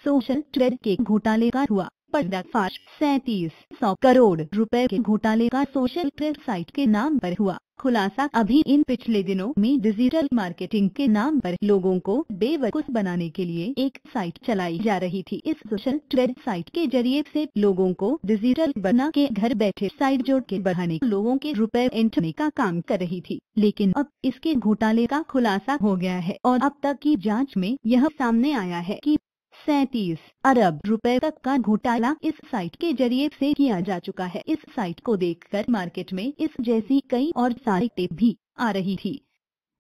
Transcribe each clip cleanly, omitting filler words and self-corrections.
Social trade के घोटाले का हुआ पर्दाफाश। 3700 करोड़ रुपए के घोटाले का सोशल ट्रेड साइट के नाम पर हुआ खुलासा। अभी इन पिछले दिनों में डिजिटल मार्केटिंग के नाम पर लोगों को बेवकूफ बनाने के लिए एक साइट चलाई जा रही थी। इस सोशल ट्रेड साइट के जरिए से लोगों को डिजिटल बना के घर बैठे साइट जोड़ के बढ़ाने, लोगों के रुपए एंटरने का काम कर रही थी। लेकिन अब इसके घोटाले का खुलासा हो गया है और अब तक की जाँच में यह सामने आया है कि 37 अरब रुपए तक का घोटाला इस साइट के जरिए से किया जा चुका है। इस साइट को देखकर मार्केट में इस जैसी कई और सारी टेप भी आ रही थी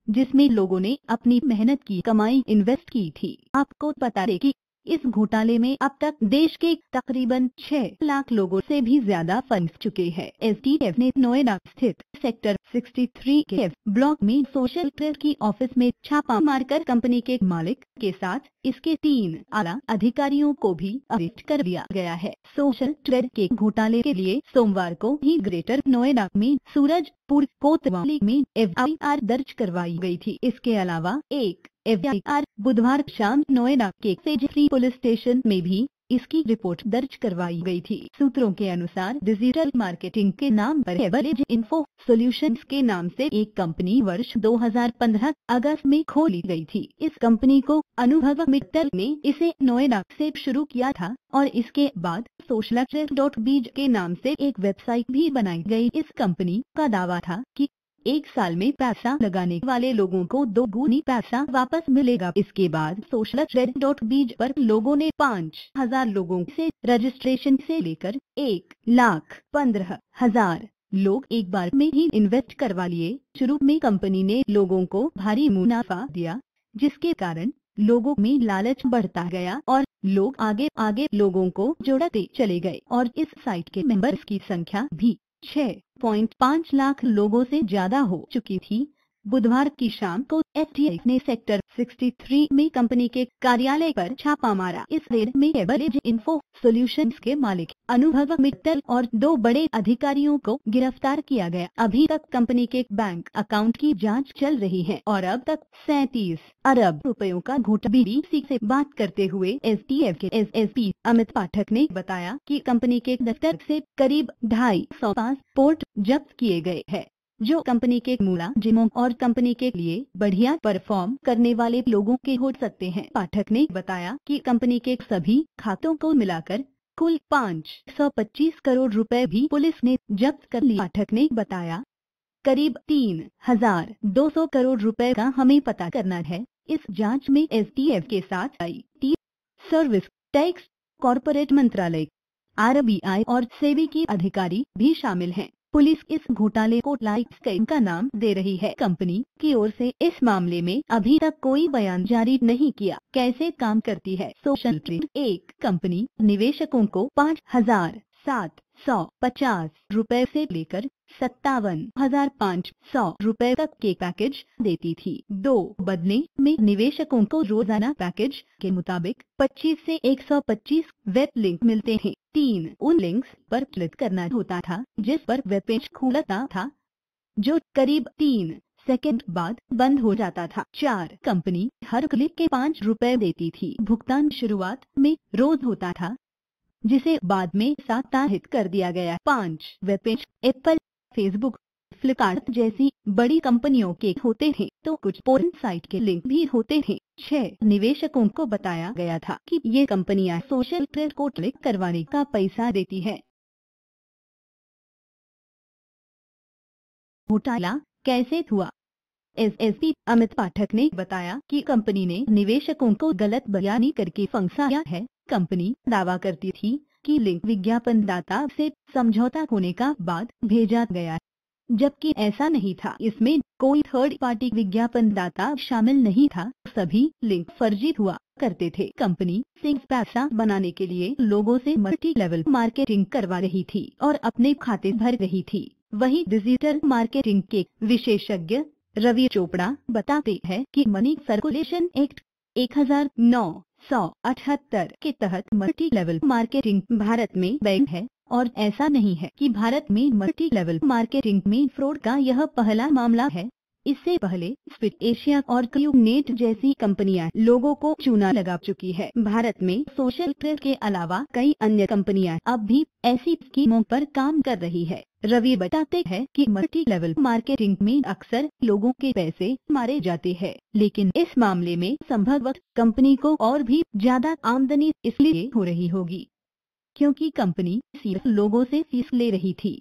जिसमें लोगों ने अपनी मेहनत की कमाई इन्वेस्ट की थी। आपको बता दें कि इस घोटाले में अब तक देश के तकरीबन 6 लाख लोगों से भी ज्यादा फंस चुके हैं। STF ने नोएडा स्थित सेक्टर 63 के ब्लॉक में सोशल ट्रेड की ऑफिस में छापा मारकर कंपनी के मालिक के साथ इसके 3 आला अधिकारियों को भी अरेस्ट कर दिया गया है। सोशल ट्रेड के घोटाले के लिए सोमवार को ही ग्रेटर नोएडा में सूरजपुर कोतवाली में FIR दर्ज करवाई गई थी। इसके अलावा एक FIR बुधवार शाम नोएडा के फेज 3 पुलिस स्टेशन में भी इसकी रिपोर्ट दर्ज करवाई गई थी। सूत्रों के अनुसार डिजिटल मार्केटिंग के नाम पर एवरेज इन्फो सॉल्यूशंस के नाम से एक कंपनी वर्ष 2015 अगस्त में खोली गई थी। इस कंपनी को अनुभव मित्तल ने इसे नोएडा से शुरू किया था और इसके बाद socialtrade.biz के नाम से एक वेबसाइट भी बनाई गई। इस कंपनी का दावा था कि एक साल में पैसा लगाने वाले लोगों को 2 गुनी पैसा वापस मिलेगा। इसके बाद socialtrade.biz पर लोगों ने 5000 लोगों से रजिस्ट्रेशन से लेकर 1,15,000 लोग एक बार में ही इन्वेस्ट करवा लिए। शुरू में कंपनी ने लोगों को भारी मुनाफा दिया जिसके कारण लोगों में लालच बढ़ता गया और लोग आगे आगे लोगों को जोड़ते चले गए और इस साइट के मेंबर्स की संख्या भी 6.5 लाख लोगों से ज्यादा हो चुकी थी। बुधवार की शाम को STF ने सेक्टर 63 में कंपनी के कार्यालय पर छापा मारा। इस रेड में एवरेज इन्फो सॉल्यूशंस के मालिक अनुभव मित्तल और 2 बड़े अधिकारियों को गिरफ्तार किया गया। अभी तक कंपनी के बैंक अकाउंट की जांच चल रही है और अब तक 37 अरब रुपयों का घोटाला। BBC से बात करते हुए STF के SSP अमित पाठक ने बताया कि कंपनी के दफ्तर से करीब 250 पासपोर्ट जब्त किए गए हैं जो कंपनी के मुलाजिमों और कंपनी के लिए बढ़िया परफॉर्म करने वाले लोगों के हो सकते हैं। पाठक ने बताया कि कंपनी के सभी खातों को मिलाकर कुल 525 करोड़ रुपए भी पुलिस ने जब्त कर लिया। पाठक ने बताया करीब 3,200 करोड़ रुपए का हमें पता करना है। इस जांच में STF के साथ IT, सर्विस टैक्स, कॉर्पोरेट मंत्रालय, RBI और सेबी के अधिकारी भी शामिल हैं। पुलिस इस घोटाले को लाइक स्कैम का नाम दे रही है। कंपनी की ओर से इस मामले में अभी तक कोई बयान जारी नहीं किया। कैसे काम करती है सोशल ट्रेड? एक कंपनी निवेशकों को 5,750 रुपए से लेकर 57,500 रुपए तक के पैकेज देती थी। 2 बदले में निवेशकों को रोजाना पैकेज के मुताबिक 25 से 125 वेब लिंक मिलते हैं। 3 उन लिंक्स पर क्लिक करना होता था जिस पर वेब पेज खुलता था जो करीब 3 सेकंड बाद बंद हो जाता था। 4 कंपनी हर क्लिक के 5 रुपए देती थी। भुगतान शुरुआत में रोज होता था जिसे बाद में साप्ताहिक कर दिया गया। 5 web page Apple, Facebook, Flipkart जैसी बड़ी कंपनियों के होते थे तो कुछ पोर्न साइट के लिंक भी होते थे। 6 निवेशकों को बताया गया था कि ये कंपनियां सोशल ट्रेड को क्लिक करवाने का पैसा देती है। घोटाला कैसे हुआ? SSP अमित पाठक ने बताया कि कंपनी ने निवेशकों को गलत बयानी करके फंसाया है। कंपनी दावा करती थी कि लिंक विज्ञापनदाता से समझौता होने का बाद भेजा गया जबकि ऐसा नहीं था। इसमें कोई थर्ड पार्टी विज्ञापनदाता शामिल नहीं था। सभी लिंक फर्जी हुआ करते थे। कंपनी से पैसा बनाने के लिए लोगों से मल्टी लेवल मार्केटिंग करवा रही थी और अपने खाते भर रही थी। वहीं डिजिटल मार्केटिंग के विशेषज्ञ रवि चोपड़ा बताते हैं कि मनी सर्कुलेशन एक्ट 1978 के तहत मल्टी लेवल मार्केटिंग भारत में बैन है और ऐसा नहीं है कि भारत में मल्टी लेवल मार्केटिंग में फ्रॉड का यह पहला मामला है। इससे पहले स्पिट एशिया और क्यूनेट जैसी कंपनियां लोगों को चूना लगा चुकी है। भारत में सोशल प्रेस के अलावा कई अन्य कंपनियां अब भी ऐसी स्कीमों पर काम कर रही है। रवि बताते हैं कि मल्टी लेवल मार्केटिंग में अक्सर लोगों के पैसे मारे जाते हैं, लेकिन इस मामले में संभवतः कंपनी को और भी ज्यादा आमदनी इसलिए हो रही होगी क्योंकि कंपनी सिर्फ लोगों से फीस ले रही थी,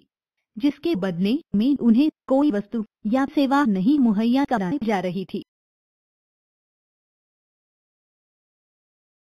जिसके बदले में उन्हें कोई वस्तु या सेवा नहीं मुहैया कराई जा रही थी।